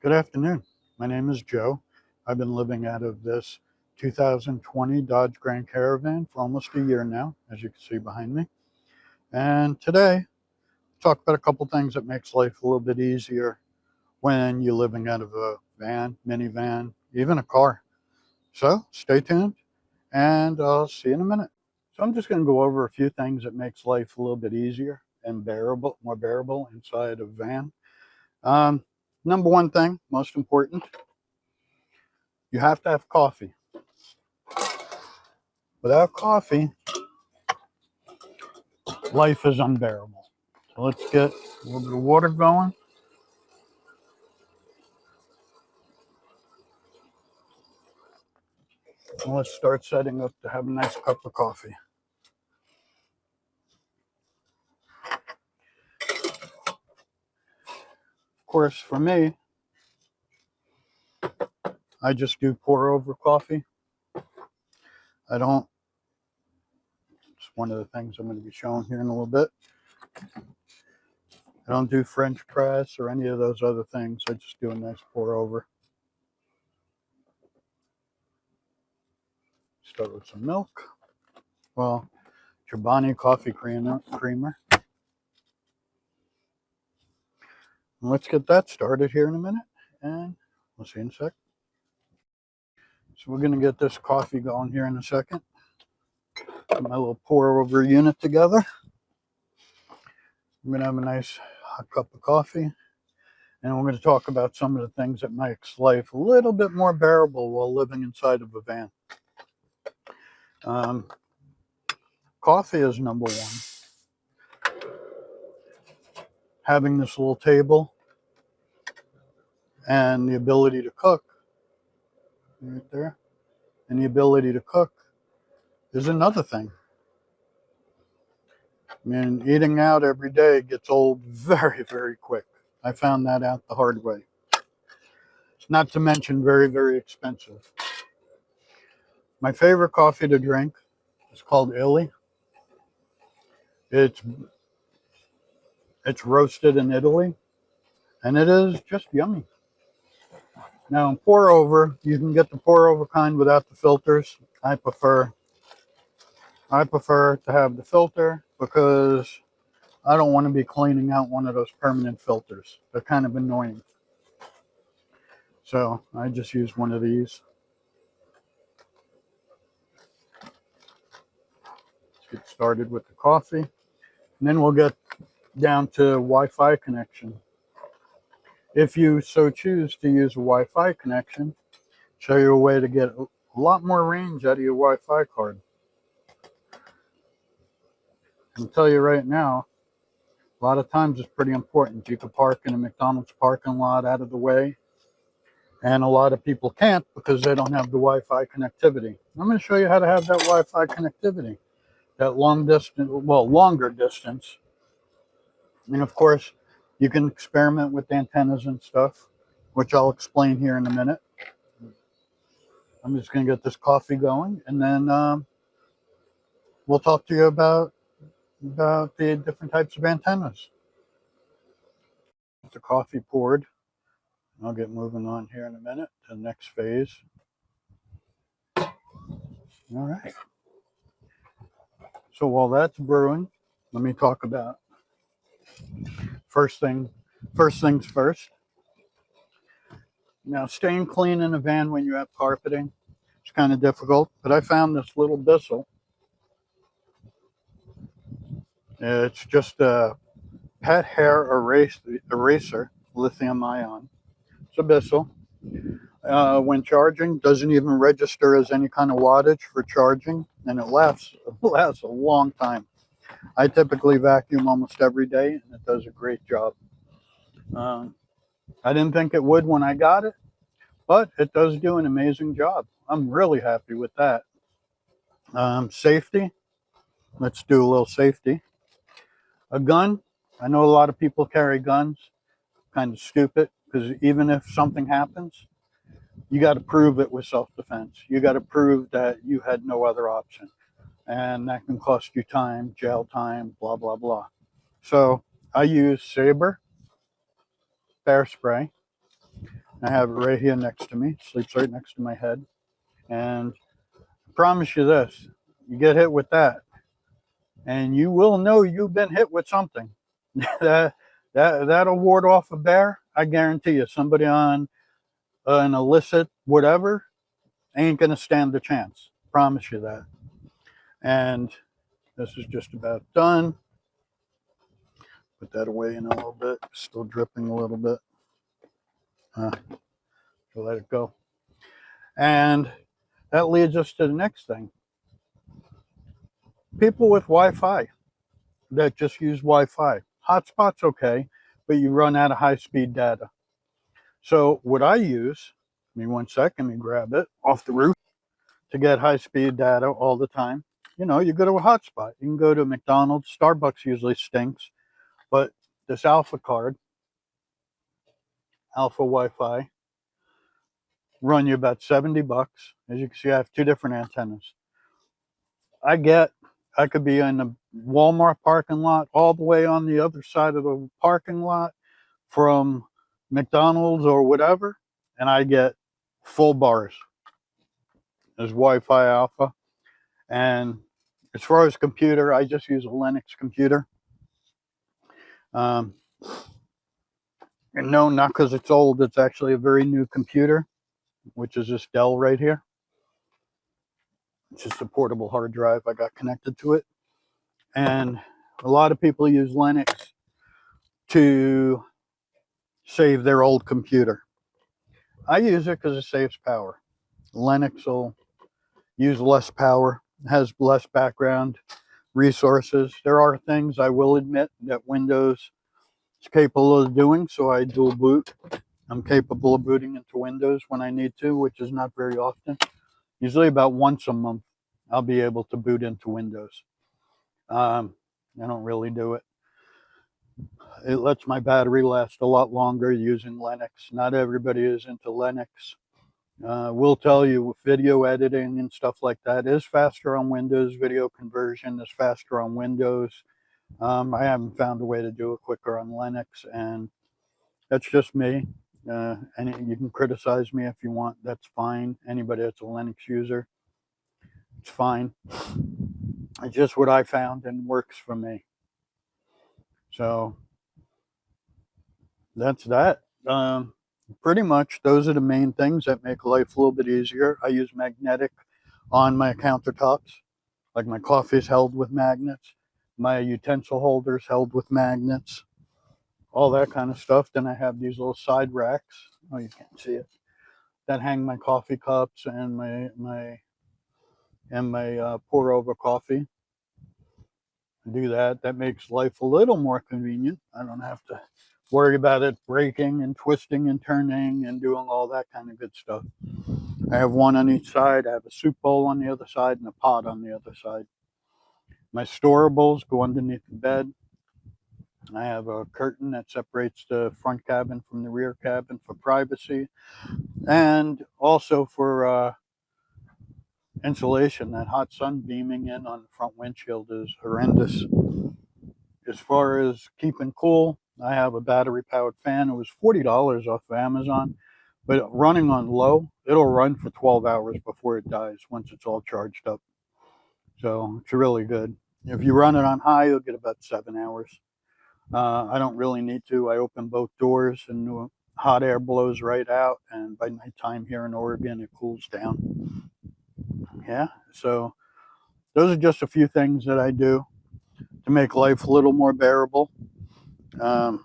Good afternoon. My name is Joe. I've been living out of this 2020 Dodge Grand Caravan for almost a year now, as you can see behind me. And today, talk about a couple things that makes life a little bit easier when you're living out of a van, minivan, even a car. So stay tuned, and I'll see you in a minute. So I'm just going to go over a few things that makes life a little bit easier and more bearable inside a van. Number one thing, most important, you have to have coffee. Without coffee, life is unbearable. So let's get a little bit of water going. And let's start setting up to have a nice cup of coffee. Of course, for me, I just do pour over coffee. I don't, it's one of the things I'm going to be showing here in a little bit. I don't do French press or any of those other things. I just do a nice pour over. Start with some milk. Well, Chobani coffee creamer. And let's get that started here in a minute, and we'll see you in a sec. So we're going to get this coffee going here in a second. Get my little pour over unit together. I'm going to have a nice hot cup of coffee, and we're going to talk about some of the things that makes life a little bit more bearable while living inside of a van. Coffee is number one. Having this little table and the ability to cook right there, and the ability to cook is another thing. I mean, eating out every day gets old very, very quick. I found that out the hard way. Not to mention very, very expensive. My favorite coffee to drink is called Illy. It's roasted in Italy, and it is just yummy. Now, pour over, you can get the pour over kind without the filters. I prefer to have the filter because I don't want to be cleaning out one of those permanent filters. They're kind of annoying. So I just use one of these. Let's get started with the coffee. And then we'll get down to Wi-Fi connection. If you so choose to use a Wi-Fi connection, show you a way to get a lot more range out of your Wi-Fi card. I'll tell you right now, a lot of times it's pretty important. You can park in a McDonald's parking lot out of the way, and a lot of people can't because they don't have the Wi-Fi connectivity. I'm going to show you how to have that Wi-Fi connectivity, that longer distance. And of course, you can experiment with antennas and stuff, which I'll explain here in a minute. I'm just going to get this coffee going, and then we'll talk to you about the different types of antennas. The coffee poured. I'll get moving on here in a minute to the next phase. All right. So while that's brewing, let me talk about first things first. Now, staying clean in a van when you have carpeting is kind of difficult, but I found this little Bissell. It's just a pet hair eraser, lithium ion. It's a Bissell. When charging, doesn't even register as any kind of wattage for charging, and it lasts a long time. I typically vacuum almost every day, and it does a great job. I didn't think it would when I got it, but it does do an amazing job. I'm really happy with that. Safety. Let's do a little safety. A gun. I know a lot of people carry guns. Kind of stupid, because even if something happens, you got to prove it with self-defense. You got to prove that you had no other option. And that can cost you time, jail time, blah, blah, blah. So I use Saber bear spray. I have it right here next to me. It sleeps right next to my head. And I promise you this, you get hit with that, and you will know you've been hit with something. That'll ward off a bear. I guarantee you, somebody on an illicit whatever ain't gonna stand the chance. Promise you that. And this is just about done. Put that away in a little bit. Still dripping a little bit. So let it go. And that leads us to the next thing. People with Wi-Fi that just use Wi-Fi. Hotspot's okay, but you run out of high-speed data. So what I use, give me 1 second, let me grab it off the roof, to get high-speed data all the time. You know, you go to a hotspot. You can go to McDonald's. Starbucks usually stinks, but this Alpha card, Alpha Wi-Fi, run you about 70 bucks. As you can see, I have 2 different antennas. I could be in the Walmart parking lot all the way on the other side of the parking lot from McDonald's or whatever, and I get full bars as Wi-Fi Alpha. And as far as computer, I just use a Linux computer. And no, not because it's old. It's actually a very new computer, which is this Dell right here. It's just a portable hard drive I got connected to it. And a lot of people use Linux to save their old computer. I use it because it saves power. Linux will use less power, has less background resources. There are things, I will admit, that Windows is capable of doing, so I dual boot. I'm capable of booting into Windows when I need to, which is not very often. Usually about once a month, I'll be able to boot into Windows. I don't really do it. It lets my battery last a lot longer using Linux. Not everybody is into Linux. We'll tell you, with video editing and stuff like that is faster on Windows. Video conversion is faster on Windows. I haven't found a way to do it quicker on Linux, and that's just me. And you can criticize me if you want. That's fine. Anybody that's a Linux user, it's fine. It's just what I found and works for me. So that's that. Pretty much those are the main things that make life a little bit easier. I use magnetic on my countertops. Like my coffee is held with magnets. My utensil holders held with magnets. All that kind of stuff. Then I have these little side racks. Oh, you can't see it. That hang my coffee cups and my pour over coffee. Do that. That makes life a little more convenient. I don't have to worry about it breaking and twisting and turning and doing all that kind of good stuff. I have one on each side. I have a soup bowl on the other side and a pot on the other side. My storables go underneath the bed. I have a curtain that separates the front cabin from the rear cabin for privacy, and also for insulation. That hot sun beaming in on the front windshield is horrendous. As far as keeping cool, I have a battery powered fan. It was $40 off of Amazon, but running on low, it'll run for 12 hours before it dies once it's all charged up. So it's really good. If you run it on high, you'll get about 7 hours. I don't really need to. I open both doors and hot air blows right out, and by nighttime here in Oregon, it cools down. Yeah, so those are just a few things that I do to make life a little more bearable. Yeah,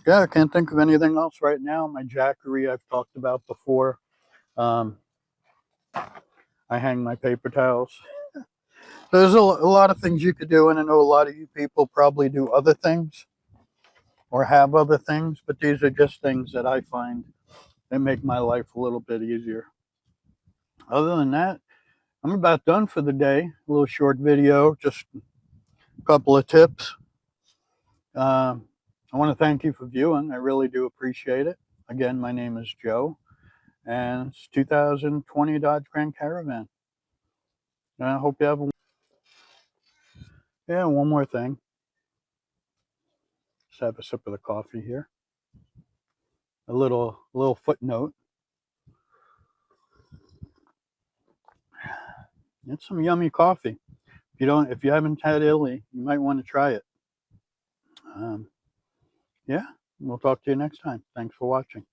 I can't think of anything else right now. My jackery I've talked about before. I hang my paper towels. There's a lot of things you could do, and I know a lot of you people probably do other things or have other things, but these are just things that I find that make my life a little bit easier. Other than that, I'm about done for the day. A little short video, just a couple of tips. I want to thank you for viewing. I really do appreciate it. Again, my name is Joe, and it's 2020 Dodge Grand Caravan. And I hope you have one more thing. Just have a sip of the coffee here. a little footnote. It's some yummy coffee. If you haven't had Italy, you might want to try it. Yeah, we'll talk to you next time. Thanks for watching.